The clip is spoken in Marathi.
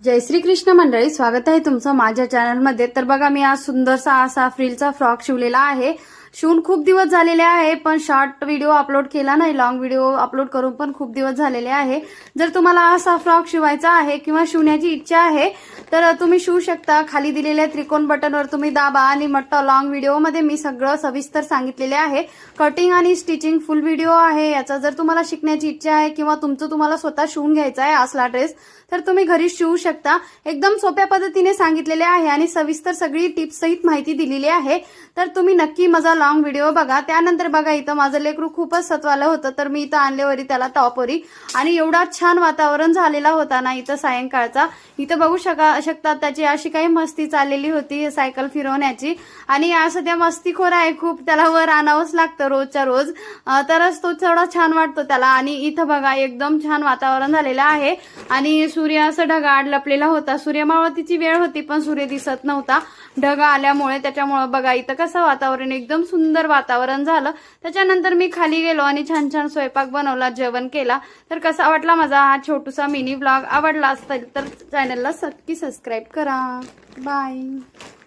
जय श्री कृष्ण मंडळी, स्वागत आहे तुमचं माझ्या चॅनलमध्ये। तर बघा, मी आज सुंदरसा असा फ्रिलचा फ्रॉक शिवलेला आहे। शिवून खूप दिवस झालेले आहे, पण शॉर्ट व्हिडिओ अपलोड केला नाही। लॉंग व्हिडिओ अपलोड करून पण खूप दिवस झालेले आहे। जर तुम्हाला असा फ्रॉक शिवायचा आहे किंवा शिवण्याची इच्छा आहे तर तुम्ही शिवू शकता। खाली दिलेल्या त्रिकोण बटनवर तुम्ही दाबा आणि मट्टा लॉंग व्हिडिओमध्ये मी सगळं सविस्तर सांगितलेले आहे। कटिंग आणि स्टिचिंग फुल व्हिडिओ आहे याचा। जर तुम्हाला शिकण्याची इच्छा आहे किंवा तुम्हाला स्वतः शिवून घ्यायचा आहे असला ड्रेस तर तुम्ही घरी शिवू शकता। एकदम सोप्या पद्धतीने सांगितलेले आहे आणि सविस्तर सगळी टिप्स सहित माहिती दिलेली आहे। तर तुम्ही नक्की माझा लॉंग व्हिडिओ बघा। त्यानंतर बघा, इथं माझं लेकरू खूपच सतवालं होतं तर मी इथं आणलेवरी त्याला टॉपवरी आणि एवढा छान वातावरण झालेला होता ना इथं सायंकाळचा। इथं बघू शकता त्याची अशी काही मस्ती चाललेली होती सायकल फिरवण्याची। आणि असं त्या मस्तीखोर आहे खूप, त्याला वर आणावंच लागतं रोजच्या रोज, तरच तो थोडा छान वाटतो त्याला। आणि इथं बघा एकदम छान वातावरण झालेलं आहे आणि सूर्य असं ढगाआड लपलेला होता। सूर्यमावळतीची वेळ होती पण सूर्य दिसत नव्हता ढग आल्यामुळे। त्याच्यामुळे बघा इथं कसं वातावरण, एकदम सुंदर वातावरण झालं। त्याच्यानंतर मी खाली गेलो आणि छान छान स्वयंपाक बनवला, जेवण केला। तर कसा वाटला माझा हा छोटूसा मिनी ब्लॉग? आवडला असेल तर चॅनलला नक्की सबस्क्राईब करा। बाय।